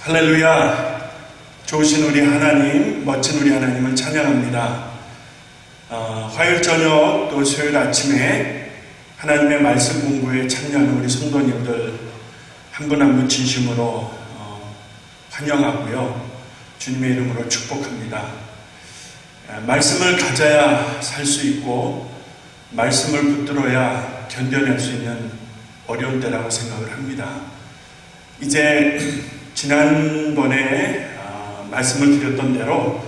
할렐루야. 좋으신 우리 하나님, 멋진 우리 하나님을 찬양합니다. 화요일 저녁 또 수요일 아침에 하나님의 말씀 공부에 참여하는 우리 성도님들 한 분 한 분 진심으로 환영하고요. 주님의 이름으로 축복합니다. 말씀을 가져야 살 수 있고 말씀을 붙들어야 견뎌낼 수 있는 어려운 때라고 생각을 합니다. 이제 지난번에 말씀을 드렸던 대로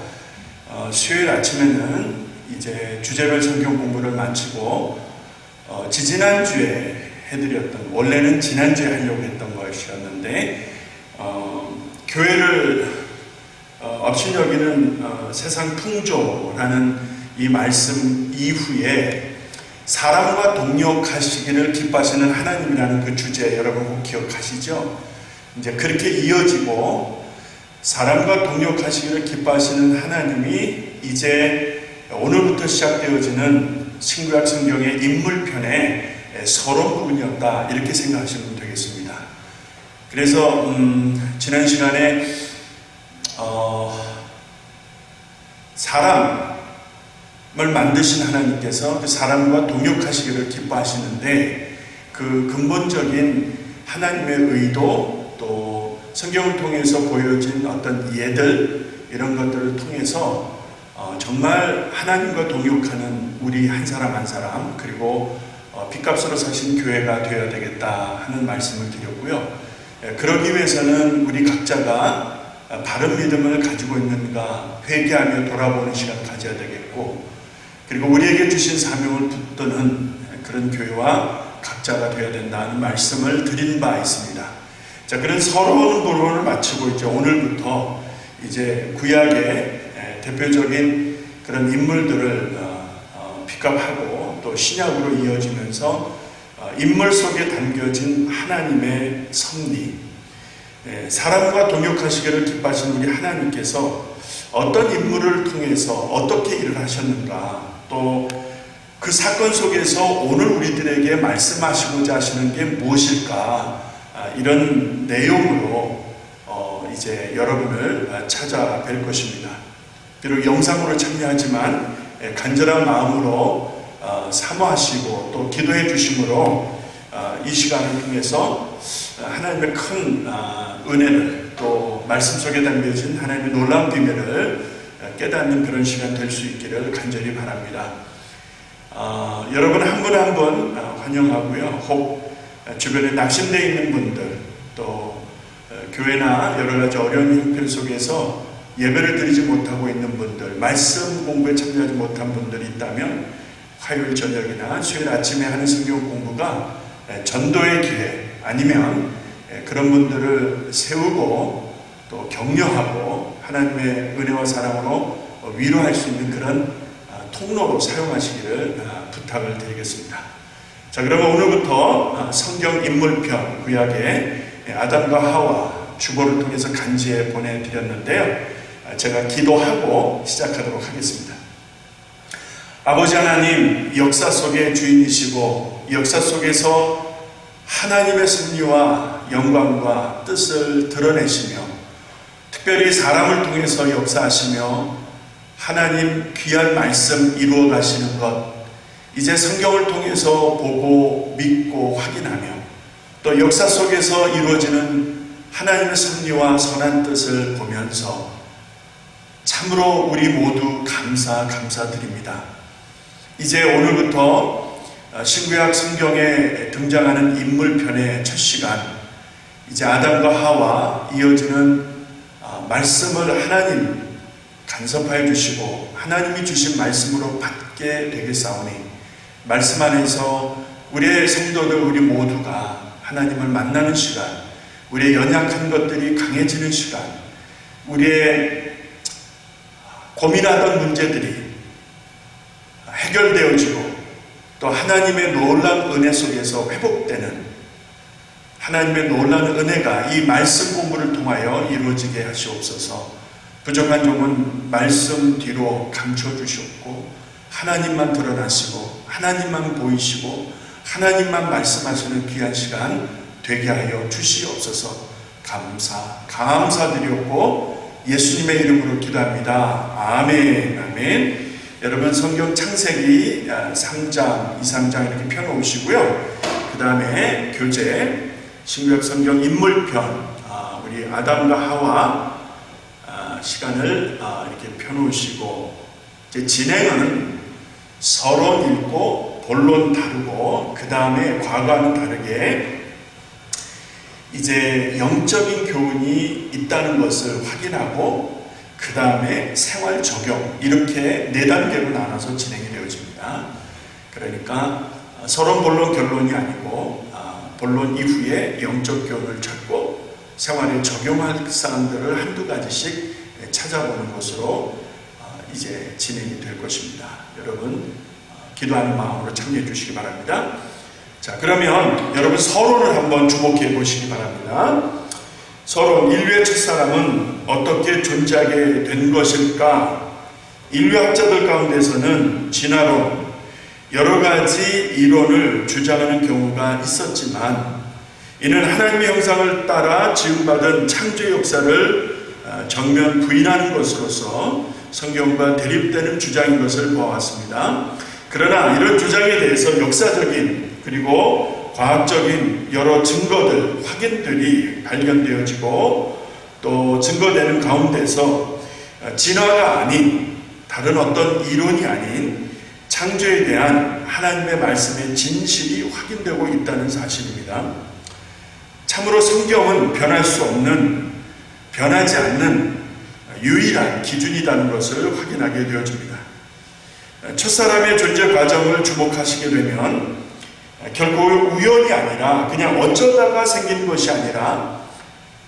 수요일 아침에는 이제 주제별 성경 공부를 마치고 지지난주에 해드렸던, 원래는 지난주에 하려고 했던 것이었는데 교회를 없인 여기는 세상 풍조라는 이 말씀 이후에 사람과 동역하시기를 기뻐하시는 하나님이라는 그 주제 여러분 꼭 기억하시죠? 이제 그렇게 이어지고 사람과 동역하시기를 기뻐하시는 하나님이 이제 오늘부터 시작되어지는 신구약 성경의 인물편의 서론 부분이었다, 이렇게 생각하시면 되겠습니다. 그래서 지난 시간에 사람을 만드신 하나님께서 그 사람과 동역하시기를 기뻐하시는데 그 근본적인 하나님의 의도, 또 성경을 통해서 보여진 어떤 예들, 이런 것들을 통해서 정말 하나님과 동역하는 우리 한 사람 한 사람, 그리고 핏값으로 사신 교회가 되어야 되겠다 하는 말씀을 드렸고요. 그러기 위해서는 우리 각자가 바른 믿음을 가지고 있는가 회개하며 돌아보는 시간 가져야 되겠고, 그리고 우리에게 주신 사명을 붙드는 그런 교회와 각자가 되어야 된다는 말씀을 드린 바 있습니다. 자, 그런 서론 부분을 마치고 이제 오늘부터 이제 구약의 대표적인 그런 인물들을 픽업하고 또 신약으로 이어지면서 인물 속에 담겨진 하나님의 섭리, 사람과 동역하시기를 기뻐하시는 우리 하나님께서 어떤 인물을 통해서 어떻게 일을 하셨는가, 또 그 사건 속에서 오늘 우리들에게 말씀하시고자 하시는 게 무엇일까, 이런 내용으로 이제 여러분을 찾아뵐 것입니다. 비록 영상으로 참여하지만 간절한 마음으로 사모하시고 또 기도해 주심으로 이 시간을 통해서 하나님의 큰 은혜를, 또 말씀 속에 담겨진 하나님의 놀라운 비밀을 깨닫는 그런 시간 될 수 있기를 간절히 바랍니다. 여러분 한 분 한 분 환영하고요. 혹 주변에 낙심되어 있는 분들, 또 교회나 여러 가지 어려운 형편 속에서 예배를 드리지 못하고 있는 분들, 말씀 공부에 참여하지 못한 분들이 있다면 화요일 저녁이나 수요일 아침에 하는 성경 공부가 전도의 기회, 아니면 그런 분들을 세우고 또 격려하고 하나님의 은혜와 사랑으로 위로할 수 있는 그런 통로로 사용하시기를 부탁을 드리겠습니다. 자, 그러면 오늘부터 성경 인물편, 구약의 아담과 하와 주보를 통해서 간지에 보내드렸는데요. 제가 기도하고 시작하도록 하겠습니다. 아버지 하나님, 역사 속의 주인이시고 역사 속에서 하나님의 섭리와 영광과 뜻을 드러내시며 특별히 사람을 통해서 역사하시며 하나님 귀한 말씀 이루어 가시는 것, 이제 성경을 통해서 보고 믿고 확인하며 또 역사 속에서 이루어지는 하나님의 섭리와 선한 뜻을 보면서 참으로 우리 모두 감사드립니다. 이제 오늘부터 신구약 성경에 등장하는 인물편의 첫 시간, 이제 아담과 하와 이어지는 말씀을 하나님 간섭하여 주시고 하나님이 주신 말씀으로 받게 되겠사오니, 말씀 안에서 우리의 성도들 우리 모두가 하나님을 만나는 시간, 우리의 연약한 것들이 강해지는 시간, 우리의 고민하던 문제들이 해결되어지고 또 하나님의 놀라운 은혜 속에서 회복되는 하나님의 놀라운 은혜가 이 말씀 공부를 통하여 이루어지게 하시옵소서. 부족한 점은 말씀 뒤로 감춰주셨고 하나님만 드러나시고 하나님만 보이시고 하나님만 말씀하시는 귀한 시간 되게 하여 주시옵소서. 감사드렸고 예수님의 이름으로 기도합니다. 아멘. 아멘. 여러분 성경 창세기 3장, 2, 3장 이렇게 펴놓으시고요. 그 다음에 교재 신구약 성경 인물편, 우리 아담과 하와 시간을 이렇게 펴놓으시고, 이제 진행은 서론 읽고 본론 다루고 그 다음에 과거와는 다르게 이제 영적인 교훈이 있다는 것을 확인하고 그 다음에 생활 적용, 이렇게 4단계로 나눠서 진행이 되어집니다. 그러니까 서론, 본론, 결론이 아니고 본론 이후에 영적 교훈을 찾고 생활에 적용할 사항들을 한두 가지씩 찾아보는 것으로 이제 진행이 될 것입니다. 여러분 기도하는 마음으로 참여해 주시기 바랍니다. 자, 그러면 여러분 서론을 한번 주목해 보시기 바랍니다. 서론, 인류의 첫사람은 어떻게 존재하게 된 것일까? 인류학자들 가운데서는 진화론, 여러 가지 이론을 주장하는 경우가 있었지만, 이는 하나님의 형상을 따라 지음받은 창조의 역사를 정면 부인하는 것으로서 성경과 대립되는 주장인 것을 보아왔습니다. 그러나 이런 주장에 대해서 역사적인 그리고 과학적인 여러 증거들, 확인들이 발견되어지고 또 증거되는 가운데서 진화가 아닌 다른 어떤 이론이 아닌 창조에 대한 하나님의 말씀의 진실이 확인되고 있다는 사실입니다. 참으로 성경은 변할 수 없는, 변하지 않는 유일한 기준이라는 것을 확인하게 되어집니다. 첫사람의 존재 과정을 주목하시게 되면 결코 우연이 아니라 그냥 어쩌다가 생긴 것이 아니라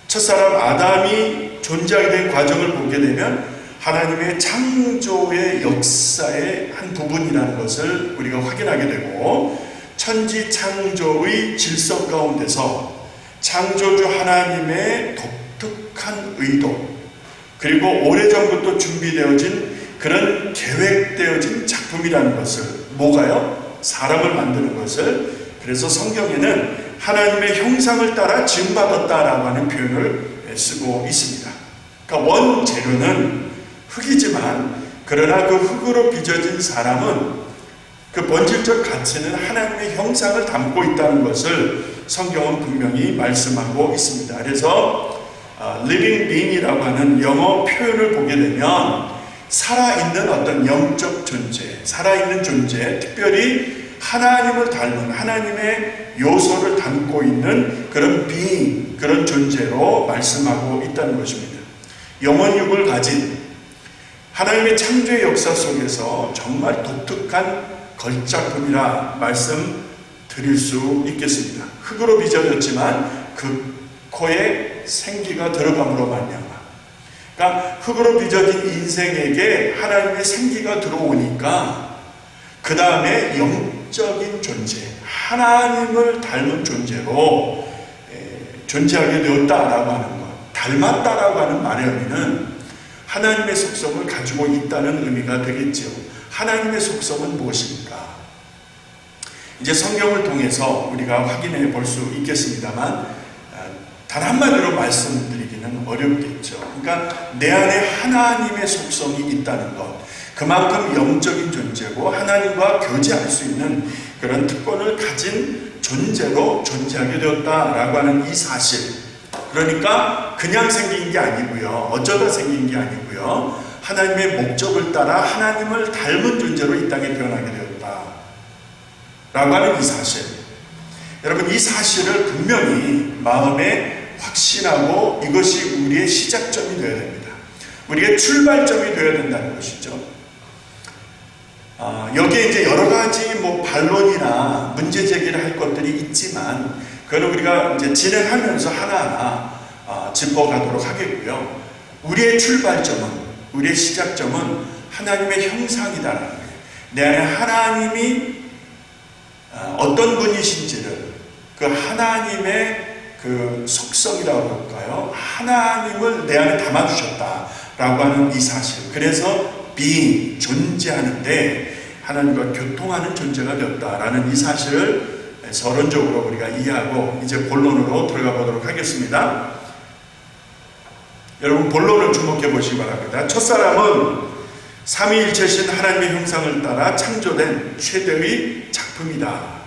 첫사람 아담이 존재하게 된 과정을 보게 되면 하나님의 창조의 역사의 한 부분이라는 것을 우리가 확인하게 되고, 천지 창조의 질서 가운데서 창조주 하나님의 독특한 의도, 그리고 오래전부터 준비되어진 그런 계획되어진 작품이라는 것을, 뭐가요? 사람을 만드는 것을. 그래서 성경에는 하나님의 형상을 따라 지음받았다라고 하는 표현을 쓰고 있습니다. 그러니까 원재료는 흙이지만, 그러나 그 흙으로 빚어진 사람은 그 본질적 가치는 하나님의 형상을 담고 있다는 것을 성경은 분명히 말씀하고 있습니다. 그래서 living being이라고 하는 영어 표현을 보게 되면 살아있는 어떤 영적 존재, 살아있는 존재, 특별히 하나님을 닮은 하나님의 요소를 담고 있는 그런 being, 그런 존재로 말씀하고 있다는 것입니다. 영혼육을 가진 하나님의 창조의 역사 속에서 정말 독특한 걸작품이라 말씀드릴 수 있겠습니다. 흙으로 빚어졌지만 그 코에 생기가 들어감으로 말미암아, 그러니까 흙으로 빚어진 인생에게 하나님의 생기가 들어오니까 그 다음에 영적인 존재, 하나님을 닮은 존재로 존재하게 되었다라고 하는 것, 닮았다라고 하는 말의 의미는 하나님의 속성을 가지고 있다는 의미가 되겠죠. 하나님의 속성은 무엇입니까? 이제 성경을 통해서 우리가 확인해 볼 수 있겠습니다만, 단 한마디로 말씀드리기는 어렵겠죠. 그러니까 내 안에 하나님의 속성이 있다는 것, 그만큼 영적인 존재고 하나님과 교제할 수 있는 그런 특권을 가진 존재로 존재하게 되었다라고 하는 이 사실, 그러니까 그냥 생긴 게 아니고요, 어쩌다 생긴 게 아니고요, 하나님의 목적을 따라 하나님을 닮은 존재로 이 땅에 태어나게 되었다 라고 하는 이 사실, 여러분 이 사실을 분명히 마음에 확신하고 이것이 우리의 시작점이 되어야 됩니다. 우리의 출발점이 되어야 된다는 것이죠. 여기에 이제 여러 가지 반론이나 문제 제기를 할 것들이 있지만 그거는 우리가 이제 진행하면서 하나하나 짚어가도록 하겠고요. 우리의 출발점은, 우리의 시작점은 하나님의 형상이다라는 거예요. 내 안에 하나님이 어떤 분이신지를, 그 하나님의 그 속성이라고 할까요? 하나님을 내 안에 담아주셨다라고 하는 이 사실. 그래서 being, 존재하는데 하나님과 교통하는 존재가 되었다라는 이 사실을 서론적으로 우리가 이해하고 이제 본론으로 들어가 보도록 하겠습니다. 여러분 본론을 주목해 보시기 바랍니다. 첫사람은 삼위일체신 하나님의 형상을 따라 창조된 최대의 작품이다.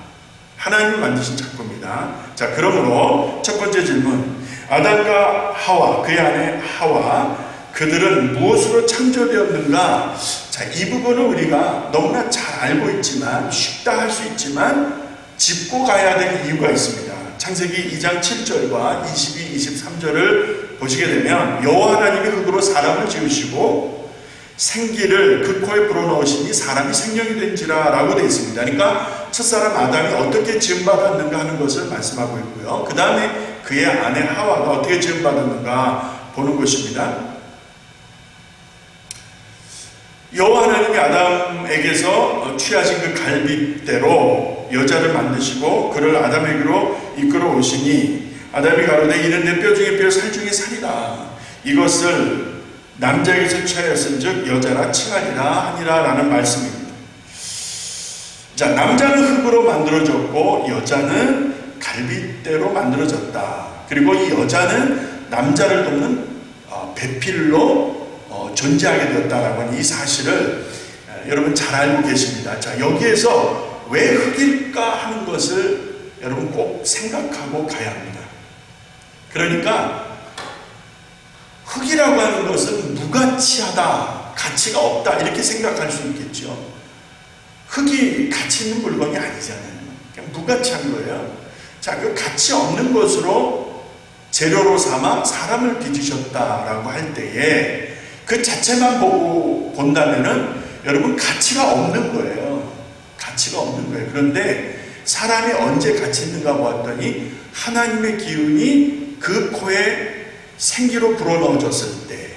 하나님이 만드신 작품이다. 자, 그러므로 첫 번째 질문, 아담과 하와, 그의 아내 하와, 그들은 무엇으로 창조되었는가? 자, 이 부분은 우리가 너무나 잘 알고 있지만, 쉽다 할 수 있지만 짚고 가야 될 이유가 있습니다. 창세기 2장 7절과 22, 23절을 보시게 되면 여호와 하나님이 흙으로 사람을 지으시고 생기를 그 코에 불어넣으시니 사람이 생명이 된지라 라고 되어 있습니다. 그러니까 첫사람 아담이 어떻게 지음받았는가 하는 것을 말씀하고 있고요. 그 다음에 그의 아내 하와가 어떻게 지음받았는가 보는 것입니다. 여호와 하나님이 아담에게서 취하신 그 갈빗대로 여자를 만드시고 그를 아담에게로 이끌어 오시니 아담이 가로되 이는 내 뼈 중에 뼈 살 중에 살이라 이것을 남자에게서 취하였은즉 여자라 칭하리라 하니라 라는 말씀입니다. 자, 남자는 흙으로 만들어졌고 여자는 갈빗대로 만들어졌다. 그리고 이 여자는 남자를 돕는 배필로 존재하게 되었다라고 하는 이 사실을 여러분 잘 알고 계십니다. 자, 여기에서 왜 흙일까 하는 것을 여러분 꼭 생각하고 가야 합니다. 그러니까 흙이라고 하는 것은 무가치하다, 가치가 없다 이렇게 생각할 수 있겠죠. 흙이 가치 있는 물건이 아니잖아요. 그냥 무가치한 거예요. 자, 그 가치 없는 것으로 재료로 삼아 사람을 빚으셨다라고 할 때에 그 자체만 보고 본다면은 여러분 가치가 없는 거예요. 가치가 없는 거예요. 그런데 사람이 언제 가치 있는가 보았더니 하나님의 기운이 그 코에 생기로 불어넣어졌을 때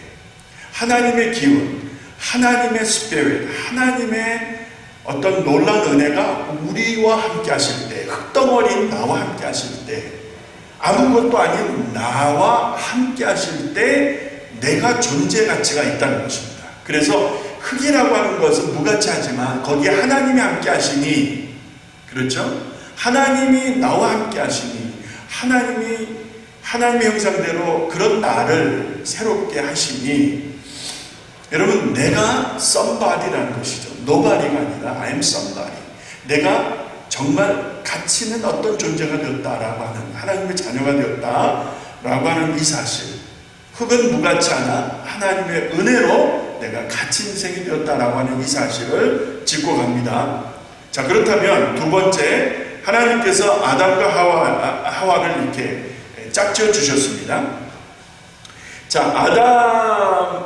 하나님의 기운, 하나님의 스피릿, 하나님의 어떤 놀라운 은혜가 우리와 함께 하실 때, 흙덩어리인 나와 함께 하실 때, 아무것도 아닌 나와 함께 하실 때 내가 존재 가치가 있다는 것입니다. 그래서 흙이라고 하는 것은 무가치하지만 거기에 하나님이 함께 하시니, 그렇죠? 하나님이 나와 함께 하시니, 하나님의 형상대로 그런 나를 새롭게 하시니, 여러분 내가 somebody라는 것이죠. nobody가 아니라 I am somebody. 내가 정말 가치 있는 어떤 존재가 되었다라고 하는, 하나님의 자녀가 되었다라고 하는 이 사실, 흙은 무가치하나 하나님의 은혜로 내가 가치 인생이 되었다라고 하는 이 사실을 짚고 갑니다. 자, 그렇다면 두 번째, 하나님께서 아담과 하와를 이렇게 짝지어 주셨습니다. 자,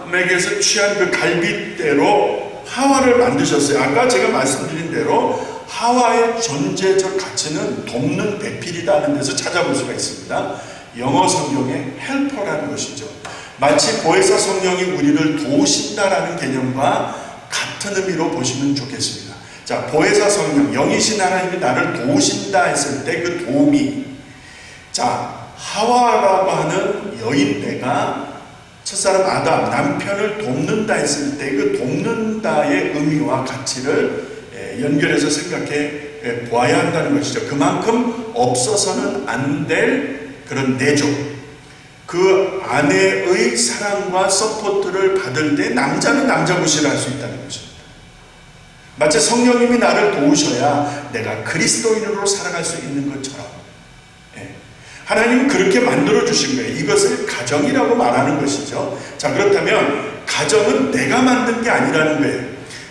아담에게서 취한 그 갈빗대로 하와를 만드셨어요. 아까 제가 말씀드린 대로 하와의 존재적 가치는 돕는 배필이라는 데서 찾아볼 수가 있습니다. 영어 성경의 헬퍼라는 것이죠. 마치 보혜사 성령이 우리를 도우신다라는 개념과 같은 의미로 보시면 좋겠습니다. 자, 보혜사 성령, 영이신 하나님이 나를 도우신다 했을 때 그 도움이, 자, 하와라고 하는 여인네가 첫사람 아담, 남편을 돕는다 했을 때 그 돕는다의 의미와 가치를 연결해서 생각해 보아야 한다는 것이죠. 그만큼 없어서는 안 될 그런 내조, 그 아내의 사랑과 서포트를 받을 때 남자는 남자 무시를 할 수 있다는 것입니다. 마치 성령님이 나를 도우셔야 내가 그리스도인으로 살아갈 수 있는 것처럼 하나님은 그렇게 만들어 주신 거예요. 이것을 가정이라고 말하는 것이죠. 자, 그렇다면 가정은 내가 만든 게 아니라는 거예요.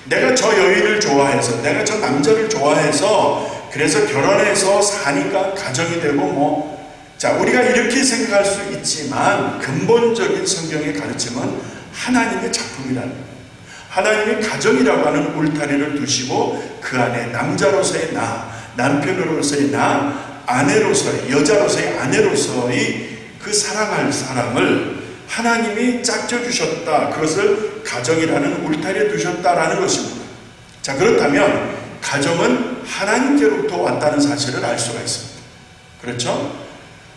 내가 저 여인을 좋아해서, 내가 저 남자를 좋아해서 그래서 결혼해서 사니까 가정이 되고 자, 우리가 이렇게 생각할 수 있지만 근본적인 성경의 가르침은 하나님의 작품이라는 거예요. 하나님의 가정이라고 하는 울타리를 두시고 그 안에 남자로서의 나, 남편으로서의 나, 아내로서의, 여자로서의 아내로서의 그 사랑할 사람을 하나님이 짝져 주셨다. 그것을 가정이라는 울타리에 두셨다라는 것입니다. 자, 그렇다면 가정은 하나님께로부터 왔다는 사실을 알 수가 있습니다. 그렇죠?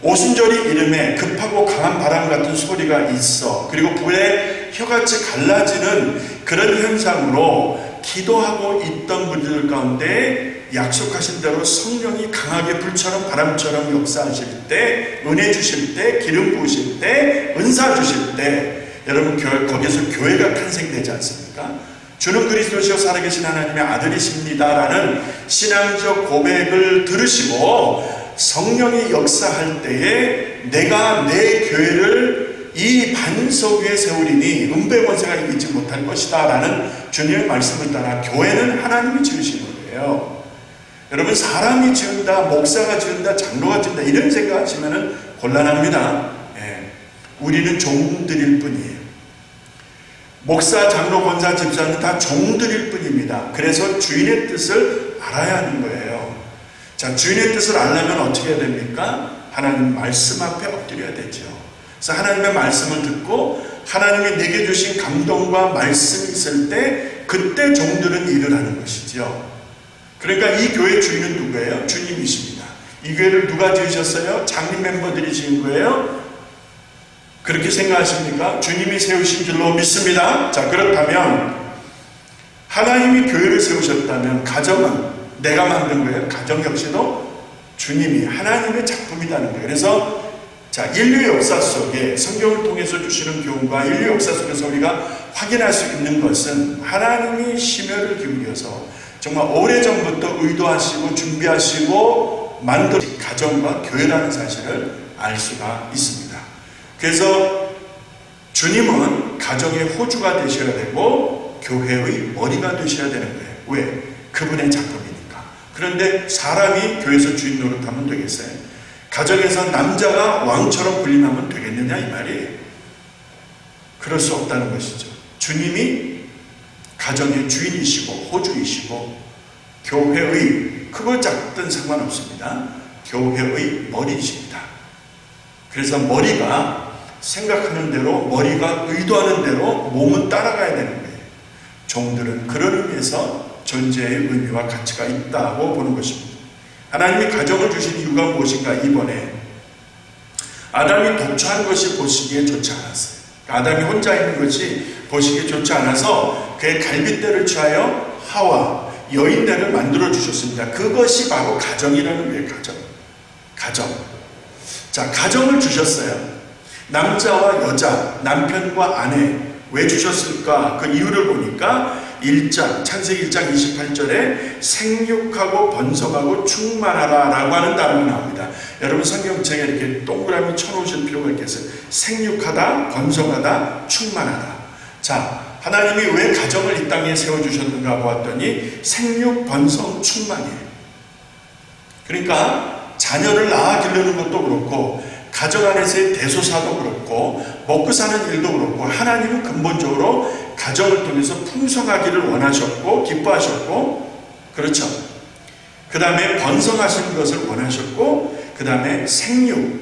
오순절이 이름에 급하고 강한 바람 같은 소리가 있어. 그리고 불에 혀같이 갈라지는 그런 현상으로 기도하고 있던 분들 가운데 약속하신 대로 성령이 강하게 불처럼 바람처럼 역사하실 때, 은혜 주실 때, 기름 부으실 때, 은사 주실 때, 여러분 거기서 교회가 탄생되지 않습니까? 주는 그리스도시요 살아계신 하나님의 아들이십니다라는 신앙적 고백을 들으시고 성령이 역사할 때에 내가 내 교회를 이 반석 위에 세우리니 음배 권세가 이기지 못할 것이다 라는 주님의 말씀을 따라 교회는 하나님이 지으신 거예요. 여러분 사람이 지은다, 목사가 지은다, 장로가 지은다 이런 생각하시면 곤란합니다. 우리는 종들일 뿐이에요. 목사, 장로, 권사, 집사는 다 종들일 뿐입니다. 그래서 주인의 뜻을 알아야 하는 거예요. 자, 주인의 뜻을 알려면 어떻게 해야 됩니까? 하나님 말씀 앞에 엎드려야 되죠. 그래서 하나님의 말씀을 듣고 하나님이 내게 주신 감동과 말씀이 있을 때 그때 종들은 일을 하는 것이죠. 그러니까 이 교회 주인은 누구예요? 주님이십니다. 이 교회를 누가 지으셨어요? 장님 멤버들이 지은 거예요? 그렇게 생각하십니까? 주님이 세우신 줄로 믿습니다. 자, 그렇다면 하나님이 교회를 세우셨다면 가정은 내가 만든 거예요. 가정 역시도 주님이 하나님의 작품이라는 거예요. 그래서 자, 인류 역사 속에 성경을 통해서 주시는 교훈과 인류 역사 속에서 우리가 확인할 수 있는 것은 하나님이 심혈을 기울여서 정말 오래전부터 의도하시고 준비하시고 만든 가정과 교회라는 사실을 알 수가 있습니다. 그래서 주님은 가정의 호주가 되셔야 되고 교회의 머리가 되셔야 되는 거예요. 왜? 그분의 작품이니까. 그런데 사람이 교회에서 주인 노릇하면 되겠어요? 가정에서 남자가 왕처럼 군림하면 되겠느냐 이 말이에요. 그럴 수 없다는 것이죠. 주님이 가정의 주인이시고 호주이시고 교회의 크고 작든 상관없습니다. 교회의 머리이십니다. 그래서 머리가 생각하는 대로, 머리가 의도하는 대로 몸은 따라가야 되는 거예요. 종들은 그런 의미에서 존재의 의미와 가치가 있다고 보는 것입니다. 하나님이 가정을 주신 이유가 무엇인가? 이번에 아담이 독처한 것이 보시기에 좋지 않았어요. 아담이 혼자 있는 것이 보시기에 좋지 않아서 그의 갈빗대를 취하여 하와 여인대를 만들어 주셨습니다. 그것이 바로 가정이라는 거예요. 가정. 자, 가정을 주셨어요. 남자와 여자, 남편과 아내 왜 주셨을까? 그 이유를 보니까 창세기 1장 28절에 생육하고 번성하고 충만하라 라고 하는 단어가 나옵니다. 여러분 성경책에 이렇게 동그라미 쳐놓으실 필요가 있겠어요. 생육하다, 번성하다, 충만하다. 자, 하나님이 왜 가정을 이 땅에 세워주셨는가 보았더니 생육, 번성, 충만이에요. 그러니까 자녀를 낳아 기르는 것도 그렇고 가정 안에서의 대소사도 그렇고 먹고 사는 일도 그렇고 하나님은 근본적으로 가정을 통해서 풍성하기를 원하셨고 기뻐하셨고 그렇죠. 그 다음에 번성하시는 것을 원하셨고 그 다음에 생육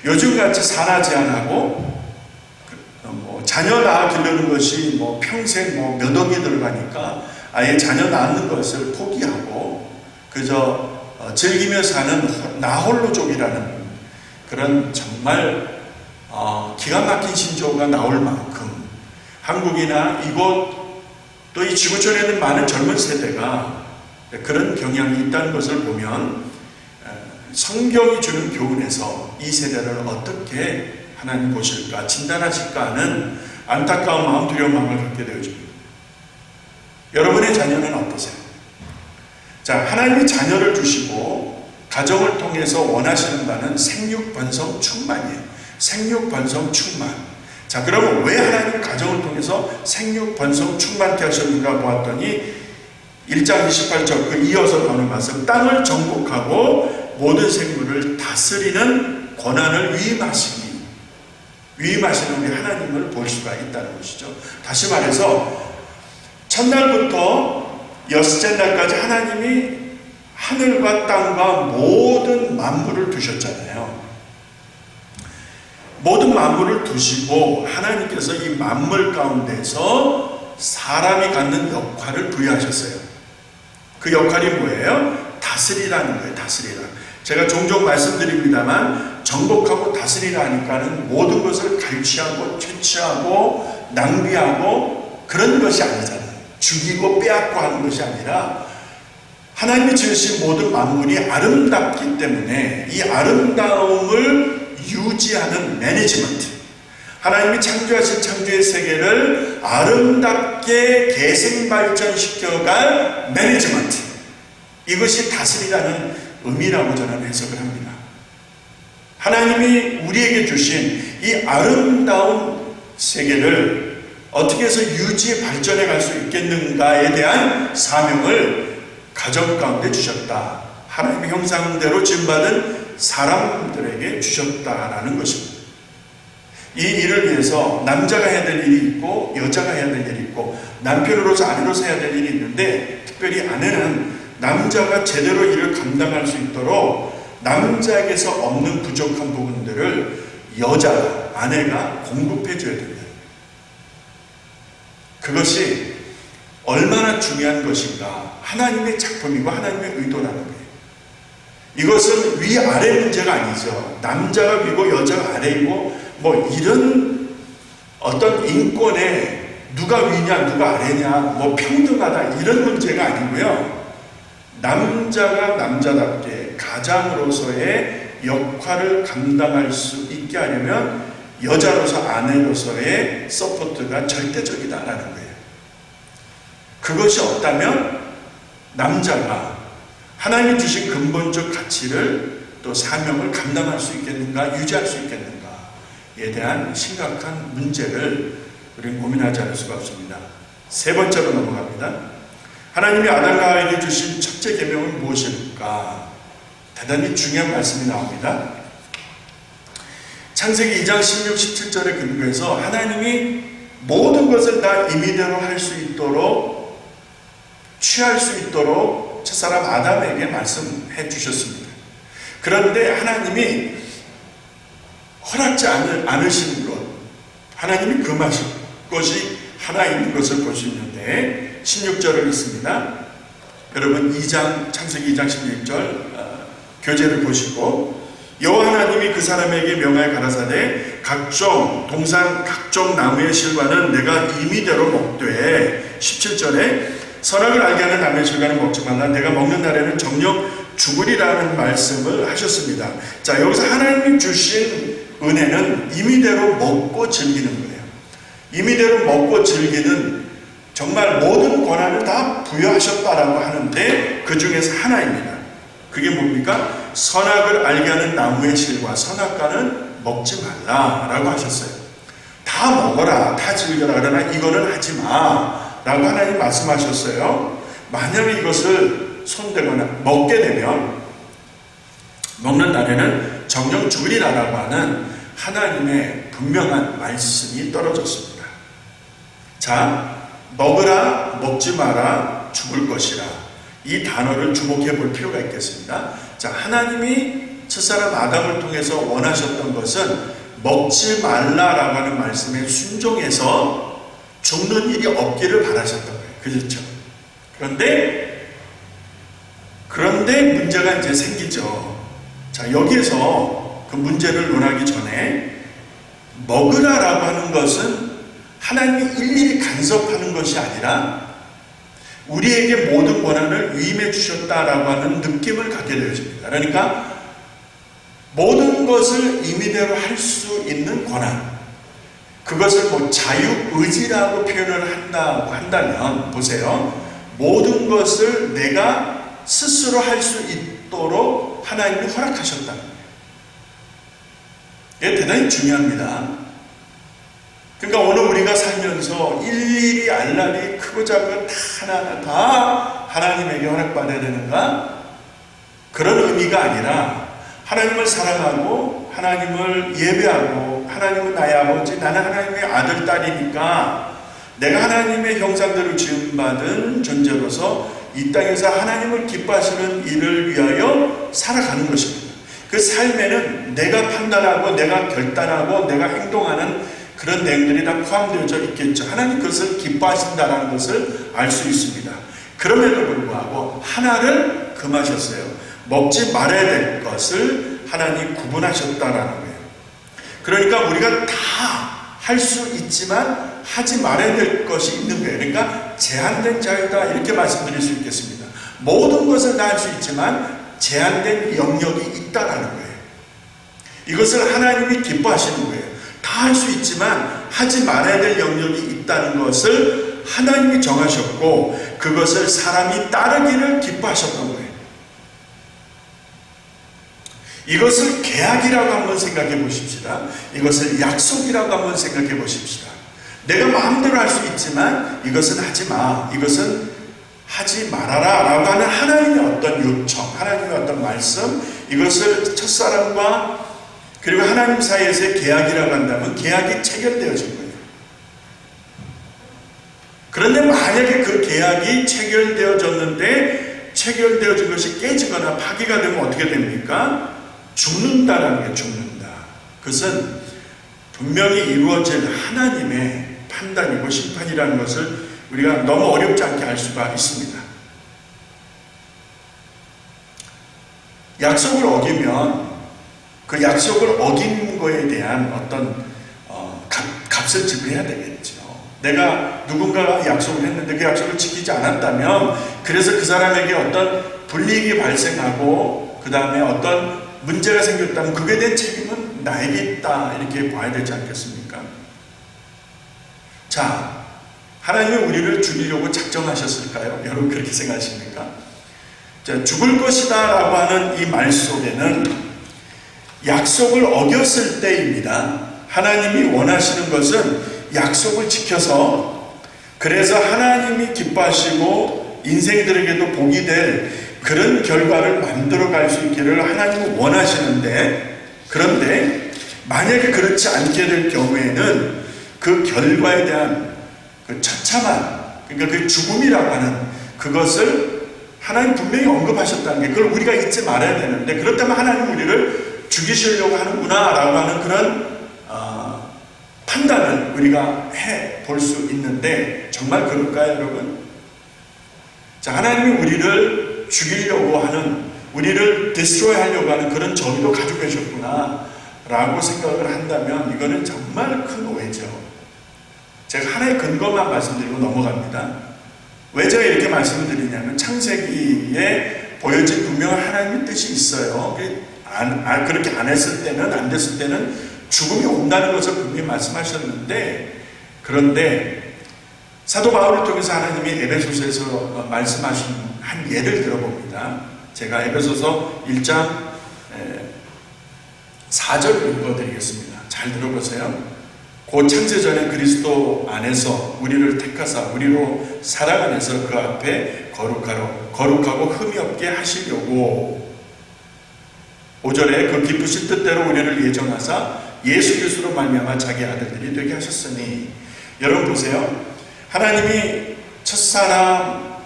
요즘같이 산하 제한하고 자녀 낳아 기르는 것이 평생 몇 억이 들어가니까 아예 자녀 낳는 것을 포기하고 그저 즐기며 사는 나홀로족이라는 그런 정말 기가 막힌 신조어가 나올 만큼 한국이나 이곳 또 이 지구촌에 있는 많은 젊은 세대가 그런 경향이 있다는 것을 보면 성경이 주는 교훈에서 이 세대를 어떻게 하나님 보실까 진단하실까 하는 안타까운 마음 두려운 마음을 갖게 되어집니다. 여러분의 자녀는 어떠세요? 자, 하나님이 자녀를 주시고 가정을 통해서 원하시는 바는 생육, 번성, 충만이에요. 생육, 번성, 충만. 자, 그러면 왜 하나님 가정을 통해서 생육, 번성, 충만케 하셨는가 보았더니 1장 28절 그 이어서 나오는 말씀 땅을 정복하고 모든 생물을 다스리는 권한을 위임하시는 우리 하나님을 볼 수가 있다는 것이죠. 다시 말해서 첫날부터 여섯째 날까지 하나님이 하늘과 땅과 모든 만물을 두셨잖아요. 모든 만물을 두시고 하나님께서 이 만물 가운데서 사람이 갖는 역할을 부여하셨어요. 그 역할이 뭐예요? 다스리라는 거예요. 다스리라. 제가 종종 말씀드립니다만 정복하고 다스리라 하니까는 모든 것을 갈취하고 채취하고 낭비하고 그런 것이 아니잖아요. 죽이고 빼앗고 하는 것이 아니라 하나님이 지으신 모든 만물이 아름답기 때문에 이 아름다움을 유지하는 매니지먼트, 하나님이 창조하신 창조의 세계를 아름답게 개생발전시켜갈 매니지먼트, 이것이 다스리라는 의미라고 저는 해석을 합니다. 하나님이 우리에게 주신 이 아름다운 세계를 어떻게 해서 유지 발전해 갈 수 있겠는가에 대한 사명을 가정 가운데 주셨다. 하나님의 형상대로 지음받은 사람들에게 주셨다라는 것입니다. 이 일을 위해서 남자가 해야 될 일이 있고 여자가 해야 될 일이 있고 남편으로서 아내로서 해야 될 일이 있는데, 특별히 아내는 남자가 제대로 일을 감당할 수 있도록 남자에게서 없는 부족한 부분들을 여자가, 아내가 공급해 줘야 된다. 그것이 얼마나 중요한 것인가, 하나님의 작품이고 하나님의 의도라는 거예요. 이것은 위아래 문제가 아니죠. 남자가 위고 여자가 아래이고 뭐 이런 어떤 인권에 누가 위냐 누가 아래냐 뭐 평등하다 이런 문제가 아니고요. 남자가 남자답게 가장으로서의 역할을 감당할 수 있게 하려면 여자로서 아내로서의 서포트가 절대적이다라는 거예요. 그것이 없다면 남자가 하나님이 주신 근본적 가치를 또 사명을 감당할 수 있겠는가, 유지할 수 있겠는가에 대한 심각한 문제를 우리는 고민하지 않을 수가 없습니다. 세 번째로 넘어갑니다. 하나님이 아담과 하와에게 주신 첫째 계명은 무엇일까? 대단히 중요한 말씀이 나옵니다. 창세기 2장 16, 17절에 근거해서 하나님이 모든 것을 다 임의대로 할 수 있도록, 취할 수 있도록 첫사람 아담에게 말씀해 주셨습니다. 그런데 하나님이 허락지 않으신 것, 하나님이 금하신 것이 하나 있는 것을 볼 수 있는데 16절을 읽습니다. 여러분 창세기 2장 16절 교재를 보시고, 여호와 하나님이 그 사람에게 명하여 가라사대 각종 동산 각종 나무의 실과는 내가 임의대로 먹되, 17절에 선악을 알게 하는 나무의 실과는 먹지 말라, 내가 먹는 날에는 정녕 죽으리라는 말씀을 하셨습니다. 자, 여기서 하나님이 주신 은혜는 임의대로 먹고 즐기는 거예요. 임의대로 먹고 즐기는, 정말 모든 권한을 다 부여하셨다라고 하는데 그 중에서 하나입니다. 그게 뭡니까? 선악을 알게 하는 나무의 실과 선악과는 먹지 말라라고 하셨어요. 다 먹어라, 다 즐겨라, 그러나 이거는 하지 마라고 하나님 말씀하셨어요. 만약에 이것을 손대거나 먹게 되면 먹는 날에는 정녕 죽으리라라고 하는 하나님의 분명한 말씀이 떨어졌습니다. 자, 먹으라, 먹지 마라, 죽을 것이라, 이 단어를 주목해 볼 필요가 있겠습니다. 자, 하나님이 첫사람 아담을 통해서 원하셨던 것은 먹지 말라라고 하는 말씀에 순종해서 죽는 일이 없기를 바라셨던 거예요. 그렇죠? 그런데 문제가 이제 생기죠. 자, 여기에서 그 문제를 논하기 전에 먹으라라고 하는 것은 하나님이 일일이 간섭하는 것이 아니라 우리에게 모든 권한을 위임해 주셨다라고 하는 느낌을 갖게 되어집니다. 그러니까 모든 것을 임의대로 할 수 있는 권한, 그것을 뭐 자유의지라고 표현을 한다고 한다면, 보세요. 모든 것을 내가 스스로 할 수 있도록 하나님이 허락하셨다는 거예요. 이게 대단히 중요합니다. 그러니까 오늘 우리가 살면서 일일이 알라리 크고 작은 하나하나 다 하나님에게 허락받아야 되는가? 그런 의미가 아니라 하나님을 사랑하고 하나님을 예배하고, 하나님은 나의 아버지, 나는 하나님의 아들, 딸이니까 내가 하나님의 형상대로 지음받은 존재로서 이 땅에서 하나님을 기뻐하시는 일을 위하여 살아가는 것입니다. 그 삶에는 내가 판단하고 내가 결단하고 내가 행동하는 그런 내용들이 다 포함되어져 있겠죠. 하나님 그것을 기뻐하신다는 것을 알 수 있습니다. 그럼에도 불구하고 하나를 금하셨어요. 먹지 말아야 될 것을 하나님 구분하셨다라는 거예요. 그러니까 우리가 다 할 수 있지만 하지 말아야 될 것이 있는 거예요. 그러니까 제한된 자유다, 이렇게 말씀드릴 수 있겠습니다. 모든 것을 다 할 수 있지만 제한된 영역이 있다라는 거예요. 이것을 하나님이 기뻐하시는 거예요. 다 할 수 있지만 하지 말아야 될 영역이 있다는 것을 하나님이 정하셨고 그것을 사람이 따르기를 기뻐하셨던 거예요. 이것을 계약이라고 한번 생각해 보십시다. 이것을 약속이라고 한번 생각해 보십시다. 내가 마음대로 할 수 있지만 이것은 하지 마, 이것은 하지 말아라 라고 하는 하나님의 어떤 요청, 하나님의 어떤 말씀, 이것을 첫사람과 그리고 하나님 사이에서의 계약이라고 한다면 계약이 체결되어진 거예요. 그런데 만약에 그 계약이 체결되어졌는데 체결되어진 것이 깨지거나 파기가 되면 어떻게 됩니까? 죽는다라는 게 죽는다. 그것은 분명히 이루어질 하나님의 판단이고 심판이라는 것을 우리가 너무 어렵지 않게 알 수가 있습니다. 약속을 어기면 그 약속을 어긴 거에 대한 어떤 값을 지불해야 되겠죠. 내가 누군가가 약속을 했는데 그 약속을 지키지 않았다면 그래서 그 사람에게 어떤 불이익이 발생하고 그 다음에 어떤 문제가 생겼다면 그에 대한 책임은 나에게 있다 이렇게 봐야 되지 않겠습니까? 자, 하나님이 우리를 죽이려고 작정하셨을까요? 여러분 그렇게 생각하십니까? 자, 죽을 것이다 라고 하는 이 말 속에는 약속을 어겼을 때입니다. 하나님이 원하시는 것은 약속을 지켜서 그래서 하나님이 기뻐하시고 인생들에게도 복이 될 그런 결과를 만들어 갈 수 있기를 하나님은 원하시는데, 그런데 만약에 그렇지 않게 될 경우에는 그 결과에 대한 그 처참한, 그러니까 그 죽음이라고 하는 그것을 하나님 분명히 언급하셨다는 게 그걸 우리가 잊지 말아야 되는데, 그렇다면 하나님 우리를 죽이시려고 하는구나 라고 하는 그런 판단을 우리가 해 볼 수 있는데 정말 그럴까요, 여러분? 자, 하나님이 우리를 죽이려고 하는, 우리를 디스트로이 하려고 하는 그런 정의도 가지고 계셨구나 라고 생각을 한다면 이거는 정말 큰 오해죠. 제가 하나의 근거만 말씀드리고 넘어갑니다. 왜 제가 이렇게 말씀을 드리냐면 창세기에 보여진 분명한 하나님의 뜻이 있어요. 그렇게 안 했을 때는, 안 됐을 때는 죽음이 온다는 것을 분명히 말씀하셨는데, 그런데 사도 바울을 통해서 하나님이 에베소서에서 말씀하신 한 예를 들어봅니다. 제가 에베소서 1장 4절을 읽어드리겠습니다. 잘 들어보세요. 곧 창세전에 그리스도 안에서 우리를 택하사 우리로 사랑 안에서 그 앞에 거룩하고 흠이 없게 하시려고 5절에 그 기쁘신 뜻대로 우리를 예정하사 예수 그리스도로 말미암아 자기 아들들이 되게 하셨으니, 여러분 보세요. 하나님이 첫사람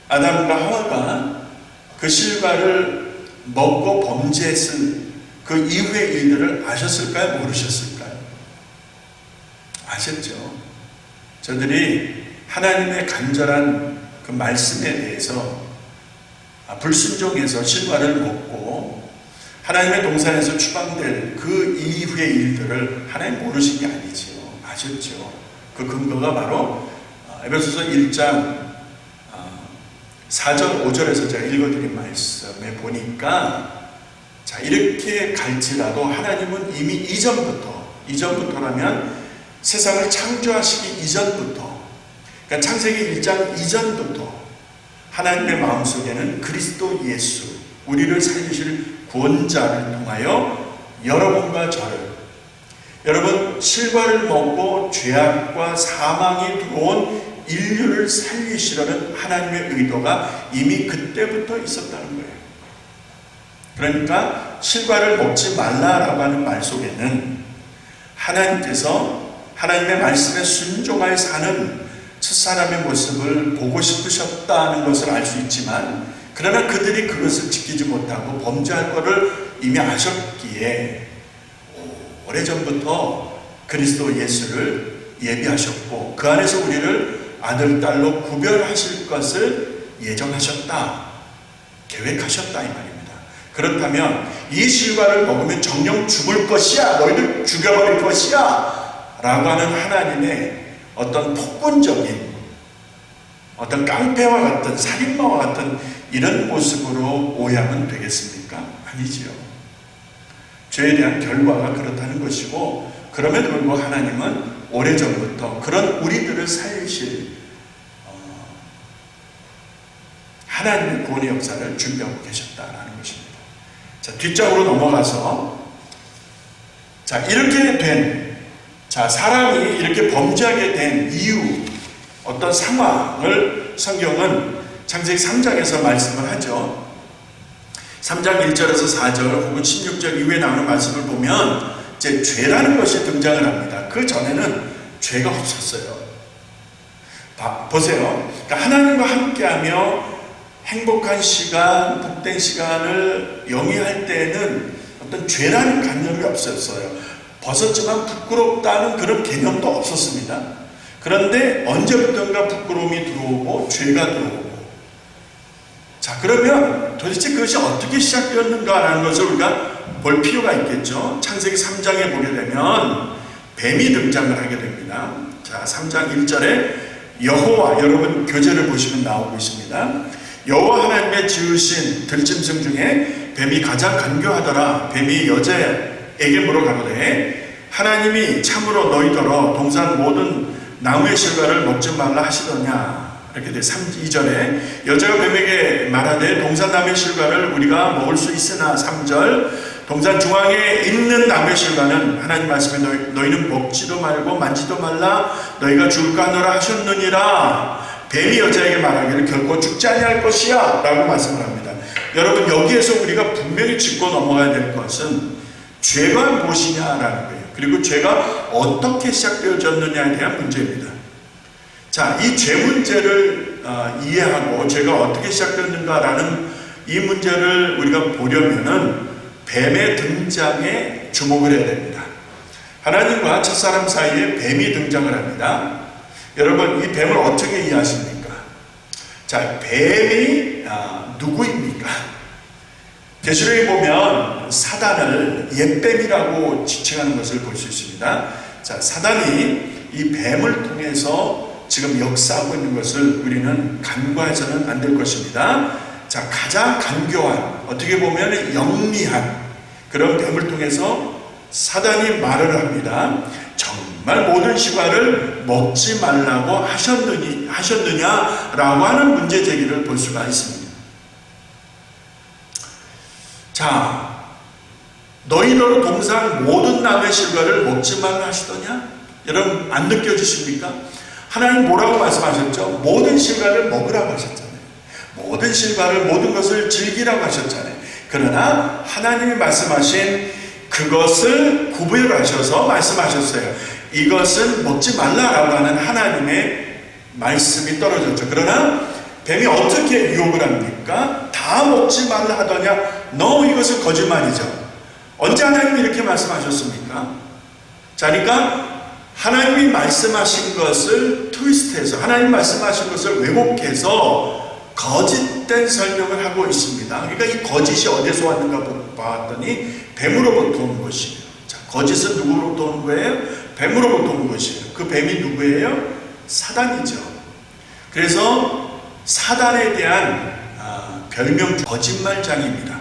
아담과 하와가 그 실과를 먹고 범죄했을 그 이후의 일들을 아셨을까요? 모르셨을까요? 아셨죠. 저들이 하나님의 간절한 그 말씀에 대해서 불순종해서 실과를 먹고 하나님의 동산에서 추방될 그 이후의 일들을 하나님 모르신 게 아니지요. 아셨죠. 그 근거가 바로 에베소서 1장 4절 5절에서 제가 읽어드린 말씀에 보니까, 자, 이렇게 갈지라도 하나님은 이미 이전부터라면 세상을 창조하시기 이전부터, 그러니까 창세기 1장 이전부터 하나님의 마음속에는 그리스도 예수, 우리를 살리실 구원자를 통하여 여러분과 저를, 여러분 실과를 먹고 죄악과 사망이 들어온 인류를 살리시려는 하나님의 의도가 이미 그때부터 있었다는 거예요. 그러니까 실과를 먹지 말라라고 하는 말 속에는 하나님께서 하나님의 말씀에 순종하여 사는 첫사람의 모습을 보고 싶으셨다는 것을 알 수 있지만, 그러나 그들이 그것을 지키지 못하고 범죄할 것을 이미 아셨기에 오래전부터 그리스도 예수를 예비하셨고 그 안에서 우리를 아들, 딸로 구별하실 것을 예정하셨다, 계획하셨다 이 말입니다. 그렇다면 이 실과를 먹으면 정령 죽을 것이야, 너희들 죽여버릴 것이야 라고 하는 하나님의 어떤 폭군적인, 어떤 깡패와 같은, 살인마와 같은 이런 모습으로 오해하면 되겠습니까? 아니지요. 죄에 대한 결과가 그렇다는 것이고, 그럼에도 불구하고 하나님은 오래전부터 그런 우리들을 살리실 하나님의 구원의 역사를 준비하고 계셨다라는 것입니다. 자, 뒷장으로 넘어가서, 자, 이렇게 된, 자, 사람이 이렇게 범죄하게 된 이유, 어떤 상황을 성경은 창세기 3장에서 말씀을 하죠. 3장 1절에서 4절 혹은 16절 이후에 나오는 말씀을 보면 이제 죄라는 것이 등장을 합니다. 그 전에는 죄가 없었어요. 보세요. 그러니까 하나님과 함께하며 행복한 시간, 복된 시간을 영위할 때는 어떤 죄라는 관념이 없었어요. 벗었지만 부끄럽다는 그런 개념도 없었습니다. 그런데 언제부턴가 부끄러움이 들어오고 죄가 들어오고, 자, 그러면 도대체 그것이 어떻게 시작되었는가라는 것을 우리가 볼 필요가 있겠죠. 창세기 3장에 보게 되면 뱀이 등장을 하게 됩니다. 자, 3장 1절에 여호와, 여러분 교재를 보시면 나오고 있습니다. 여호와 하나님의 지으신 들짐승 중에 뱀이 가장 간교하더라. 뱀이 여자에게 물어가로되 하나님이 참으로 너희더러 동산 모든 나무의 실과를 먹지 말라 하시더냐. 이렇게 돼. 2절에 여자가 뱀에게 말하되 동산 나무의 실과를 우리가 먹을 수 있으나, 3절 동산 중앙에 있는 나무의 실과는 하나님 말씀에 너희는 먹지도 말고 만지도 말라 너희가 죽을까 하노라 하셨느니라. 뱀이 여자에게 말하기를 결코 죽지 아니할 것이야 라고 말씀을 합니다. 여러분, 여기에서 우리가 분명히 짚고 넘어가야 될 것은 죄가 무엇이냐라는 거예요. 그리고 죄가 어떻게 시작되어졌느냐에 대한 문제입니다. 자, 이 죄 문제를 이해하고 죄가 어떻게 시작됐는가라는 이 문제를 우리가 보려면은 뱀의 등장에 주목을 해야 됩니다. 하나님과 첫사람 사이에 뱀이 등장을 합니다. 여러분, 이 뱀을 어떻게 이해하십니까? 자, 뱀이 누구입니까? 계시록에 보면 사단을 옛뱀이라고 지칭하는 것을 볼 수 있습니다. 자, 사단이 이 뱀을 통해서 지금 역사하고 있는 것을 우리는 간과해서는 안 될 것입니다. 자, 가장 간교한, 어떻게 보면 영리한 그런 뱀을 통해서 사단이 말을 합니다. 정말 모든 실과를 먹지 말라고 하셨느냐라고 하는 문제 제기를 볼 수가 있습니다. 자, 너희더러 동산 모든 나무의 실과를 먹지 말라 하시더냐? 여러분, 안 느껴지십니까? 하나님 뭐라고 말씀하셨죠? 모든 실과를 먹으라고 하셨잖아요. 모든 실과를, 모든 것을 즐기라고 하셨잖아요. 그러나 하나님이 말씀하신 그것을 구별하셔서 말씀하셨어요. 이것은 먹지 말라라고 하는 하나님의 말씀이 떨어졌죠. 그러나 뱀이 어떻게 유혹을 합니까? 다 먹지 말라 하더냐? 너 이것은 거짓말이죠. 언제 하나님이 이렇게 말씀하셨습니까? 자, 그러니까 하나님이 말씀하신 것을 트위스트해서, 하나님 말씀하신 것을 왜곡해서 거짓된 설명을 하고 있습니다. 그러니까 이 거짓이 어디서 왔는가 봤더니 뱀으로부터 온 것이에요. 자, 거짓은 누구로부터 온 거예요? 뱀으로부터 온 것이에요. 그 뱀이 누구예요? 사단이죠. 그래서 사단에 대한 별명 거짓말장입니다.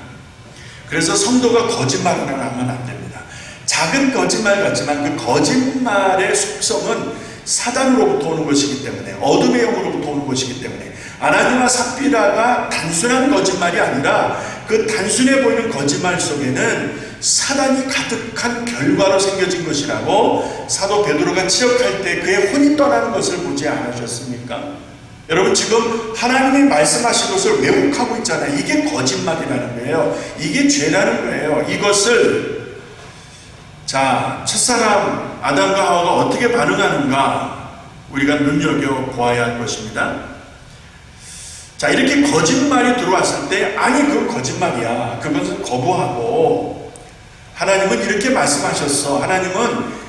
그래서 성도가 거짓말을 하면 안 됩니다. 작은 거짓말 같지만 그 거짓말의 속성은 사단으로부터 오는 것이기 때문에, 어둠의 영으로부터 오는 것이기 때문에, 아나니와 삽비라가 단순한 거짓말이 아니라 그 단순해 보이는 거짓말 속에는 사단이 가득한 결과로 생겨진 것이라고 사도 베드로가 지적할 때 그의 혼이 떠나는 것을 보지 않으셨습니까? 여러분, 지금 하나님이 말씀하신 것을 왜곡하고 있잖아요. 이게 거짓말이라는 거예요. 이게 죄라는 거예요. 이것을, 자, 첫사람 아담과 하와가 어떻게 반응하는가 우리가 눈여겨보아야 할 것입니다. 자, 이렇게 거짓말이 들어왔을 때, 아니 그건 거짓말이야, 그것은 거부하고, 하나님은 이렇게 말씀하셨어. 하나님은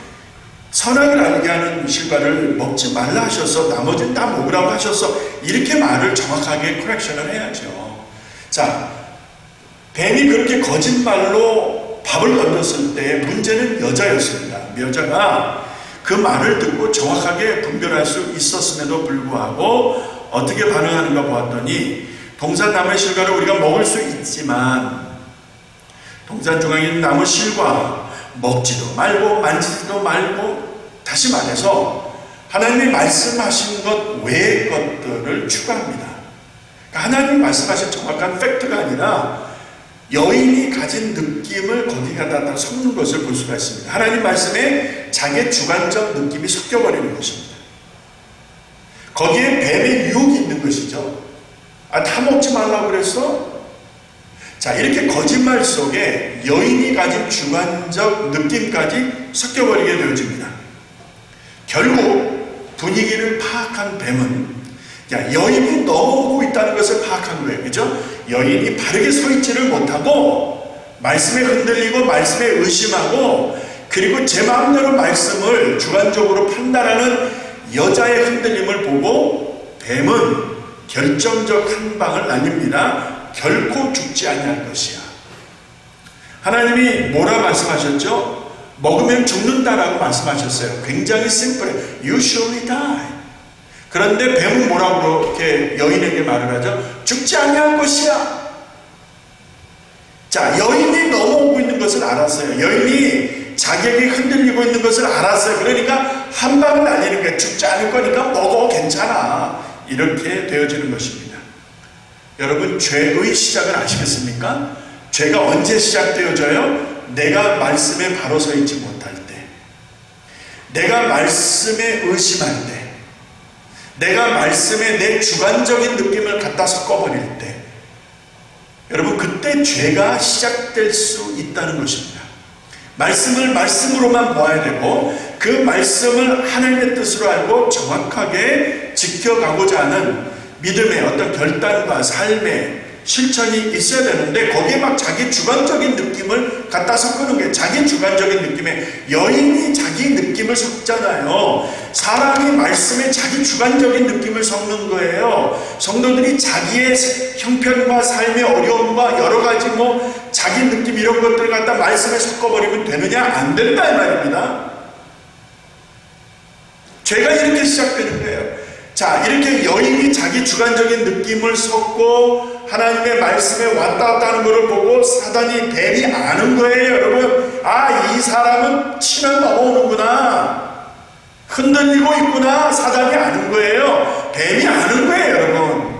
선악을 알게 하는 실과를 먹지 말라 하셔서 나머지는 다 먹으라고 하셔서, 이렇게 말을 정확하게 커렉션을 해야죠. 자, 뱀이 그렇게 거짓말로 밥을 던졌을 때 문제는 여자였습니다. 여자가 그 말을 듣고 정확하게 분별할 수 있었음에도 불구하고 어떻게 반응하는가 보았더니 동산 나무의 실과를 우리가 먹을 수 있지만 동산 중앙에 있는 나무 실과 먹지도 말고 만지지도 말고, 다시 말해서 하나님이 말씀하신 것 외의 것들을 추가합니다. 그러니까 하나님이 말씀하신 정확한 팩트가 아니라 여인이 가진 느낌을 거기 갖다 섞는 것을 볼 수가 있습니다. 하나님 말씀에 자기의 주관적 느낌이 섞여버리는 것입니다. 거기에 뱀의 유혹이 있는 것이죠. 다 먹지 말라고 그랬어? 자, 이렇게 거짓말 속에 여인이 가진 주관적 느낌까지 섞여버리게 되어집니다. 결국 분위기를 파악한 뱀은 여인이 넘어오고 있다는 것을 파악한 거예요. 그죠? 여인이 바르게 서 있지를 못하고 말씀에 흔들리고 말씀에 의심하고, 그리고 제 마음대로 말씀을 주관적으로 판단하는 여자의 흔들림을 보고 뱀은 결정적 한 방을 날립니다. 결코 죽지 아니할 것이야. 하나님이 뭐라 말씀하셨죠? 먹으면 죽는다라고 말씀하셨어요. 굉장히 심플해. You surely die. 그런데 뱀은 뭐라고 그렇게 여인에게 말을 하죠? 죽지 아니할 것이야. 자, 여인이 넘어오고 있는 것을 알았어요. 여인이 자기에게 흔들리고 있는 것을 알았어요. 그러니까 한 방을 날리는 거예요. 죽지 않을 거니까 먹어, 괜찮아. 이렇게 되어지는 것입니다. 여러분, 죄의 시작을 아시겠습니까? 죄가 언제 시작되어져요? 내가 말씀에 바로 서 있지 못할 때, 내가 말씀에 의심할 때, 내가 말씀에 내 주관적인 느낌을 갖다 섞어버릴 때, 여러분, 그때 죄가 시작될 수 있다는 것입니다. 말씀을 말씀으로만 보아야 되고, 그 말씀을 하나님의 뜻으로 알고 정확하게 지켜가고자 하는 믿음의 어떤 결단과 삶의 실천이 있어야 되는데, 거기에 막 자기 주관적인 느낌을 갖다 섞는 게, 자기 주관적인 느낌에 여인이 자기 느낌을 섞잖아요. 사람이 말씀에 자기 주관적인 느낌을 섞는 거예요. 성도들이 자기의 형편과 삶의 어려움과 여러 가지 자기 느낌 이런 것들을 갖다 말씀에 섞어버리면 되느냐? 안 된다 이 말입니다. 죄가 이렇게 시작되는 거예요. 자, 이렇게 여인이 자기 주관적인 느낌을 섞고 하나님의 말씀에 왔다 갔다 하는 것을 보고 사단이, 뱀이 아는 거예요, 여러분. 이 사람은 치면 넘어오는구나, 흔들리고 있구나. 사단이 아는 거예요. 뱀이 아는 거예요, 여러분.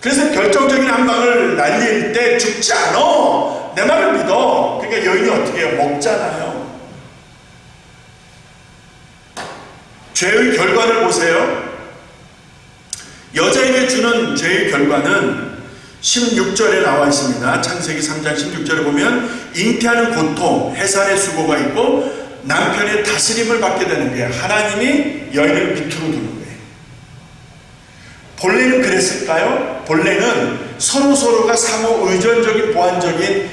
그래서 결정적인 한 방을 날릴 때 죽지 않아. 내 말을 믿어. 그러니까 여인이 어떻게 해요? 먹잖아요. 죄의 결과를 보세요. 여자에게 주는 죄의 결과는 16절에 나와 있습니다. 창세기 3장 16절에 보면 잉태하는 고통, 해산의 수고가 있고 남편의 다스림을 받게 되는 거예요. 하나님이 여인을 밑으로 두는 거예요. 본래는 그랬을까요? 본래는 서로서로가 상호 의존적인 보완적인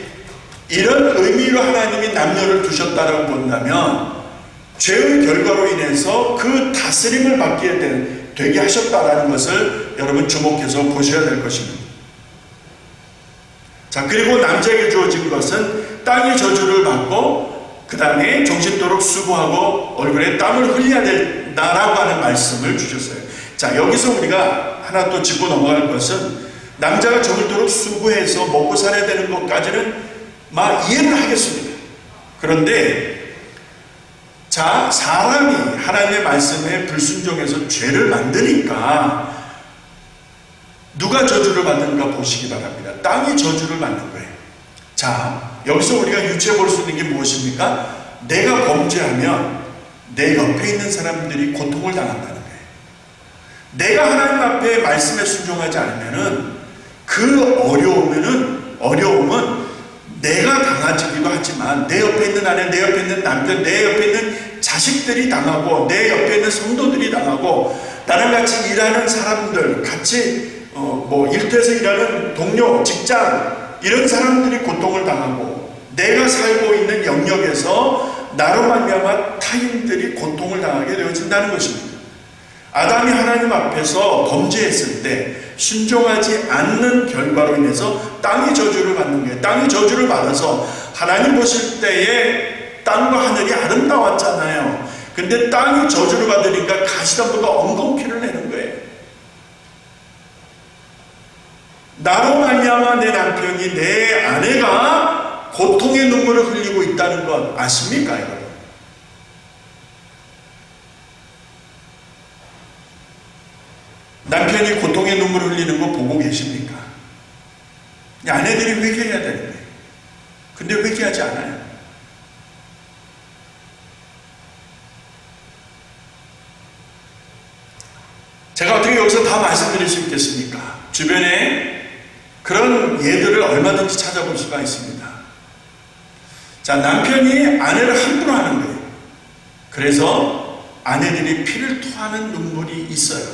이런 의미로 하나님이 남녀를 두셨다라고 본다면, 죄의 결과로 인해서 그 다스림을 받게 되게 하셨다라는 것을 여러분 주목해서 보셔야 될 것입니다. 자, 그리고 남자에게 주어진 것은 땅의 저주를 받고 그 다음에 정신토록 수고하고 얼굴에 땀을 흘려야 된다라고 하는 말씀을 주셨어요. 자, 여기서 우리가 하나 또 짚고 넘어갈 것은, 남자가 정신토록 수고해서 먹고 살아야 되는 것까지는 이해를 하겠습니다. 그런데 자, 사람이 하나님의 말씀에 불순종해서 죄를 만드니까 누가 저주를 받는가 보시기 바랍니다. 땅이 저주를 받는 거예요. 자, 여기서 우리가 유추해 볼 수 있는 게 무엇입니까? 내가 범죄하면 내 옆에 있는 사람들이 고통을 당한다는 거예요. 내가 하나님 앞에 말씀에 순종하지 않으면은 그 어려움은 내가 당하지기도 하지만 내 옆에 있는 아내, 내 옆에 있는 남편, 내 옆에 있는 자식들이 당하고, 내 옆에 있는 성도들이 당하고, 나랑 같이 일하는 사람들, 같이 일터에서 일하는 동료, 직장, 이런 사람들이 고통을 당하고, 내가 살고 있는 영역에서 나로 말미암아 타인들이 고통을 당하게 되어진다는 것입니다. 아담이 하나님 앞에서 범죄했을 때 순종하지 않는 결과로 인해서 땅이 저주를 받는 거예요. 땅이 저주를 받아서 하나님 보실 때에 땅과 하늘이 아름다웠잖아요. 근데 땅이 저주를 받으니까 가시덤불과 엉겅퀴를 내는 거예요. 나로 말미암아 내 남편이, 내 아내가 고통의 눈물을 흘리고 있다는 것 아십니까, 여러분? 남편이 고통의 눈물을 흘리는 거 보고 계십니까? 아내들이 회개해야 되는데, 근데 회개하지 않아요. 제가 어떻게 여기서 다 말씀드릴 수 있겠습니까? 주변에 그런 예들을 얼마든지 찾아볼 수가 있습니다. 자, 남편이 아내를 함부로 하는 거예요. 그래서 아내들이 피를 토하는 눈물이 있어요.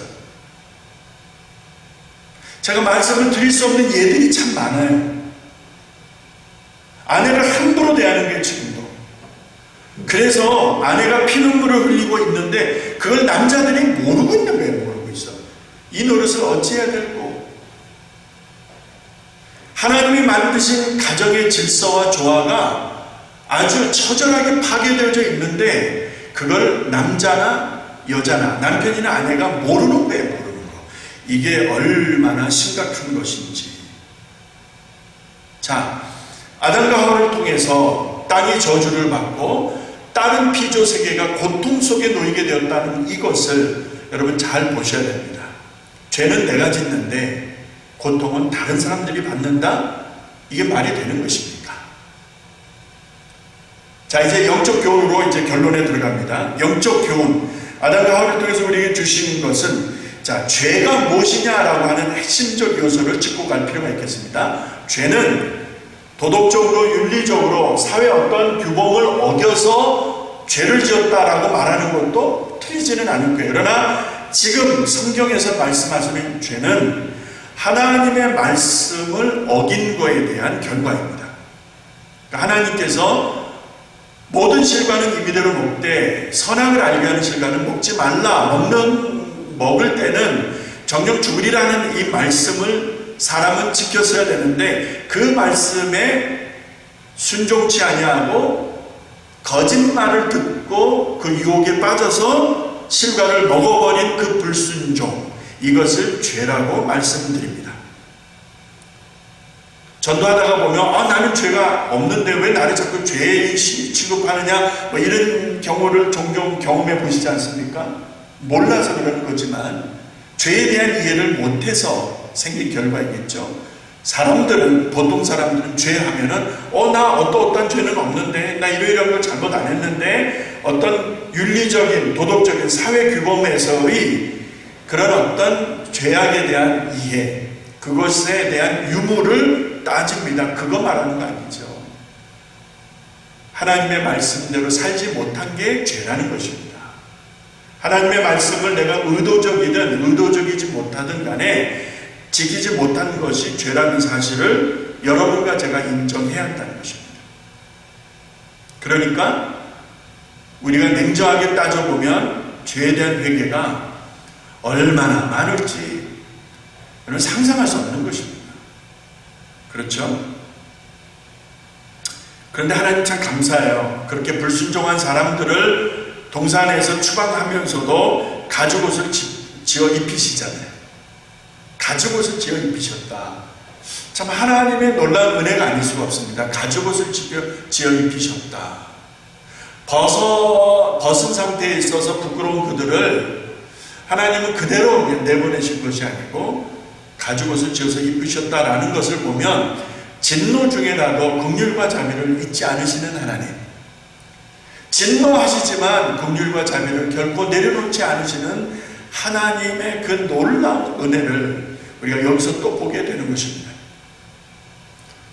제가 말씀을 드릴 수 없는 예들이 참 많아요. 아내를 함부로 대하는 게 지금도. 그래서 아내가 피눈물을 흘리고 있는데 그걸 남자들이 모르고 있는 거예요. 모르고 있어. 이 노릇을 어찌해야 될고. 하나님이 만드신 가정의 질서와 조화가 아주 처절하게 파괴되어져 있는데 그걸 남자나 여자나 남편이나 아내가 모르는 거예요. 모르는 거. 이게 얼마나 심각한 것인지. 자, 아담과 하와를 통해서 땅이 저주를 받고 다른 피조 세계가 고통 속에 놓이게 되었다는 이것을 여러분 잘 보셔야 됩니다. 죄는 내가 짓는데 고통은 다른 사람들이 받는다? 이게 말이 되는 것입니까? 자, 이제 영적 교훈으로 이제 결론에 들어갑니다. 영적 교훈. 아담과 하와를 통해서 우리에게 주시는 것은, 자, 죄가 무엇이냐라고 하는 핵심적 요소를 짚고 갈 필요가 있겠습니다. 죄는 도덕적으로, 윤리적으로 사회 어떤 규범을 어겨서 죄를 지었다라고 말하는 것도 틀리지는 않을 거예요. 그러나 지금 성경에서 말씀하시는 죄는 하나님의 말씀을 어긴 거에 대한 결과입니다. 그러니까 하나님께서 모든 실과는 임의대로 먹되 선악을 알게 하는 실과는 먹지 말라. 먹을 때는 정령 죽으리라는 이 말씀을 사람은 지켰어야 되는데 그 말씀에 순종치 아니하고 거짓말을 듣고 그 유혹에 빠져서 실과를 먹어버린 그 불순종, 이것을 죄라고 말씀드립니다. 전도하다가 보면 나는 죄가 없는데 왜 나를 자꾸 죄인 취급하느냐, 뭐 이런 경우를 종종 경험해 보시지 않습니까? 몰라서 그런 거지만 죄에 대한 이해를 못해서 생긴 결과이겠죠. 사람들은, 보통 사람들은 죄하면은 나 어떤 죄는 없는데, 나 이런 걸 잘못 안 했는데, 어떤 윤리적인 도덕적인 사회 규범에서의 그런 어떤 죄악에 대한 이해, 그것에 대한 유무를 따집니다. 그거 말하는 거 아니죠. 하나님의 말씀대로 살지 못한 게 죄라는 것입니다. 하나님의 말씀을 내가 의도적이든 의도적이지 못하든 간에 지키지 못한 것이 죄라는 사실을 여러분과 제가 인정해야 한다는 것입니다. 그러니까 우리가 냉정하게 따져보면 죄에 대한 회개가 얼마나 많을지 여러분 상상할 수 없는 것입니다. 그렇죠? 그런데 하나님 참 감사해요. 그렇게 불순종한 사람들을 동산에서 추방하면서도 가죽옷을 지어 입히시잖아요. 가죽옷을 지어 입히셨다. 참 하나님의 놀라운 은혜가 아닐 수가 없습니다. 가죽옷을 지어 입히셨다. 벗은 상태에 있어서 부끄러운 그들을 하나님은 그대로 내보내실 것이 아니고 가죽옷을 지어서 입히셨다라는 것을 보면 진노 중에라도 긍휼과 자비를 잊지 않으시는 하나님, 진노하시지만 긍휼과 자비를 결코 내려놓지 않으시는 하나님의 그 놀라운 은혜를 우리가 여기서 또 보게 되는 것입니다.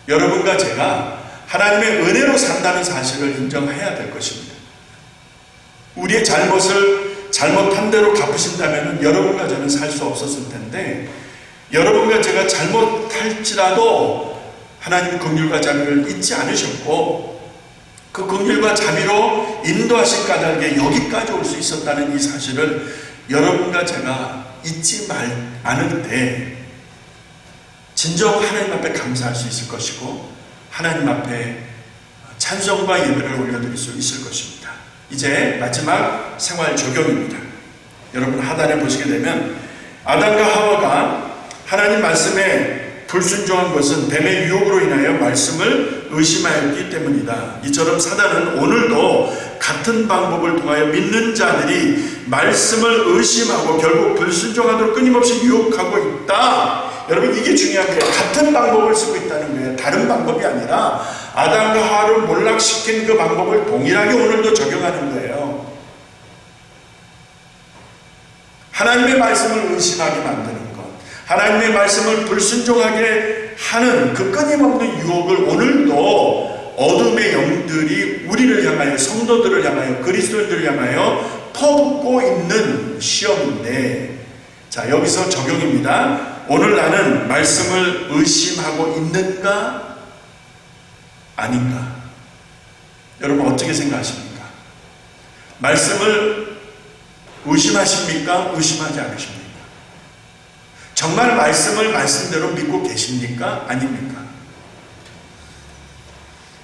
여러분과 제가 하나님의 은혜로 산다는 사실을 인정해야 될 것입니다. 우리의 잘못을 잘못한 대로 갚으신다면 여러분과 저는 살 수 없었을 텐데, 여러분과 제가 잘못할지라도 하나님 긍휼과 자비를 잊지 않으셨고 그 긍휼과 자비로 인도하신 까닭에 여기까지 올 수 있었다는 이 사실을 여러분과 제가 잊지 않을 때 진정 하나님 앞에 감사할 수 있을 것이고 하나님 앞에 찬송과 예배를 올려드릴 수 있을 것입니다. 이제 마지막 생활 적용입니다. 여러분 하단에 보시게 되면 아담과 하와가 하나님 말씀에 불순종한 것은 뱀의 유혹으로 인하여 말씀을 의심하였기 때문이다. 이처럼 사단은 오늘도 같은 방법을 통하여 믿는 자들이 말씀을 의심하고 결국 불순종하도록 끊임없이 유혹하고 있다. 여러분, 이게 중요한 거예요. 같은 방법을 쓰고 있다는 거예요. 다른 방법이 아니라 아담과 하와를 몰락시킨 그 방법을 동일하게 오늘도 적용하는 거예요. 하나님의 말씀을 의심하게 만드는 것, 하나님의 말씀을 불순종하게 하는 그 끊임없는 유혹을 오늘도 어둠의 영들이 우리를 향하여, 성도들을 향하여, 그리스도인들을 향하여 퍼붓고 있는 시험인데, 자, 여기서 적용입니다. 오늘 나는 말씀을 의심하고 있는가 아닌가? 여러분 어떻게 생각하십니까? 말씀을 의심하십니까? 의심하지 않으십니까? 정말 말씀을 말씀대로 믿고 계십니까? 아닙니까?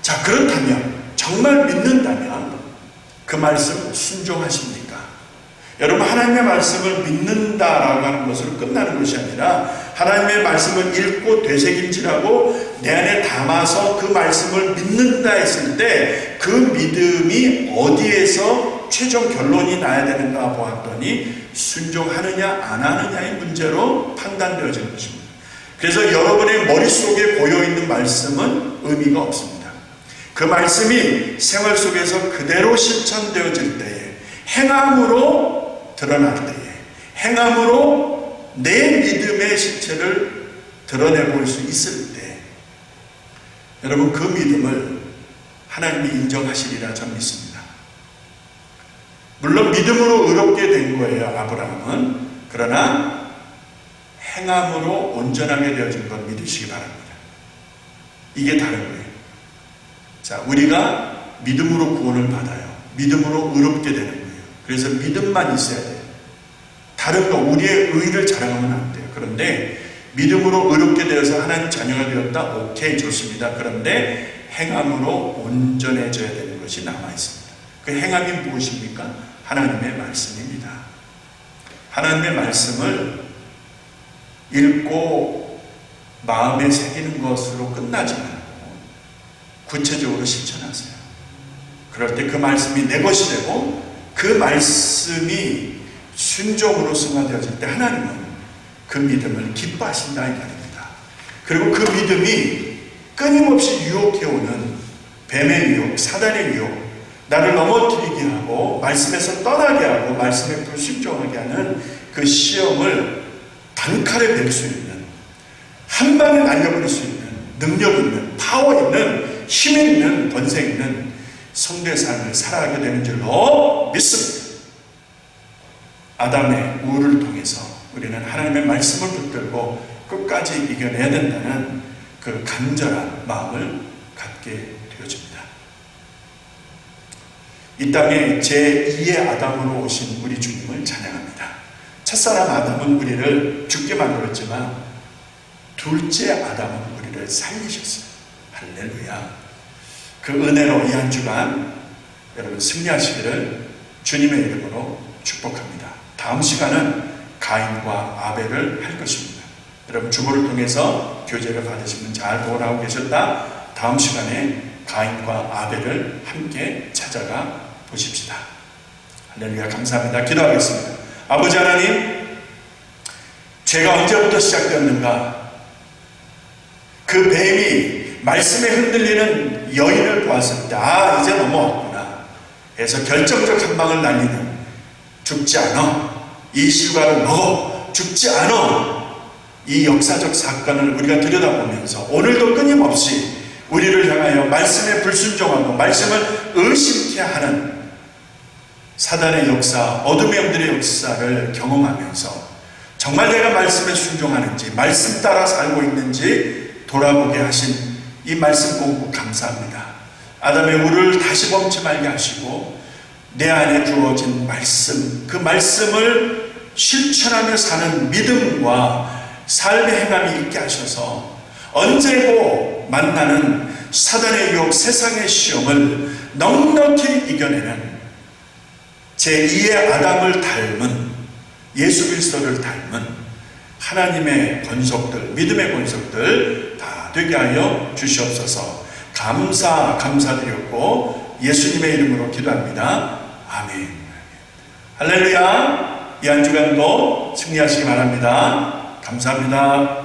자, 그렇다면, 정말 믿는다면 그 말씀 순종하십니까? 여러분, 하나님의 말씀을 믿는다라고 하는 것으로 끝나는 것이 아니라 하나님의 말씀을 읽고 되새김질하고 내 안에 담아서 그 말씀을 믿는다 했을 때 그 믿음이 어디에서 최종 결론이 나야 되는가 보았더니 순종하느냐 안 하느냐의 문제로 판단되어지는 것입니다. 그래서 여러분의 머릿속에 고여있는 말씀은 의미가 없습니다. 그 말씀이 생활 속에서 그대로 실천되어질 때에, 행함으로 드러날 때에, 행함으로 내 믿음의 실체를 드러내볼 수 있을 때, 여러분 그 믿음을 하나님이 인정하시리라 저는 믿습니다. 물론 믿음으로 의롭게 된 거예요, 아브라함은. 그러나 행함으로 온전하게 되어진 걸 믿으시기 바랍니다. 이게 다른 거예요. 자, 우리가 믿음으로 구원을 받아요. 믿음으로 의롭게 되는 거예요. 그래서 믿음만 있어야 돼요. 다른 거, 우리의 의를 자랑하면 안 돼요. 그런데 믿음으로 의롭게 되어서 하나님 자녀가 되었다? 오케이, 좋습니다. 그런데 행함으로 온전해져야 되는 것이 남아있습니다. 그 행함이 무엇입니까? 하나님의 말씀입니다. 하나님의 말씀을 읽고 마음에 새기는 것으로 끝나지 말고 구체적으로 실천하세요. 그럴 때 그 말씀이 내 것이 되고 그 말씀이 순종으로 승화되어질 때 하나님은 그 믿음을 기뻐하신다 이 말입니다. 그리고 그 믿음이 끊임없이 유혹해오는 뱀의 유혹, 사단의 유혹, 나를 넘어뜨리게 하고 말씀에서 떠나게 하고 말씀에 불순종하게 하는 그 시험을 단칼에 뵐 수 있는, 한 방에 날려버릴 수 있는 능력 있는, 파워 있는, 힘 있는, 권세 있는 성도의 삶을 살아가게 되는 줄로 믿습니다. 아담의 우를 통해서 우리는 하나님의 말씀을 붙들고 끝까지 이겨내야 된다는 그 간절한 마음을 갖게 되어집니다. 이 땅에 제2의 아담으로 오신 우리 주님을 찬양합니다. 첫사람 아담은 우리를 죽게 만들었지만 둘째 아담은 우리를 살리셨어요. 할렐루야. 그 은혜로 이 한 주간 여러분 승리하시기를 주님의 이름으로 축복합니다. 다음 시간은 가인과 아벨을 할 것입니다. 여러분 주보를 통해서 교제를 받으시면 잘 보관하고 계셨다. 다음 시간에 가인과 아벨을 함께 찾아가 보십시다. 할렐루야. 감사합니다. 기도하겠습니다. 아버지 하나님, 죄가 언제부터 시작되었는가? 그 뱀이 말씀에 흔들리는 여인을 보았을 때 이제 넘어왔구나 해서 결정적 한 방을 날리는, 죽지 않아, 이 실과를 먹어, 죽지 않아, 이 역사적 사건을 우리가 들여다보면서 오늘도 끊임없이 우리를 향하여 말씀에 불순종하고 말씀을 의심케 하는 사단의 역사, 어둠의 영들의 역사를 경험하면서 정말 내가 말씀에 순종하는지, 말씀 따라 살고 있는지 돌아보게 하신 이 말씀 공부 감사합니다. 아담의 우를 다시 범치 말게 하시고 내 안에 주어진 말씀, 그 말씀을 실천하며 사는 믿음과 삶의 행함이 있게 하셔서 언제고 만나는 사단의 유혹, 세상의 시험을 넉넉히 이겨내는 제2의 아담을 닮은, 예수 그리스도를 닮은 하나님의 권속들, 믿음의 권속들 다 되게 하여 주시옵소서. 감사드렸고 예수님의 이름으로 기도합니다. 아멘. 할렐루야. 이 한 주간도 승리하시기 바랍니다. 감사합니다.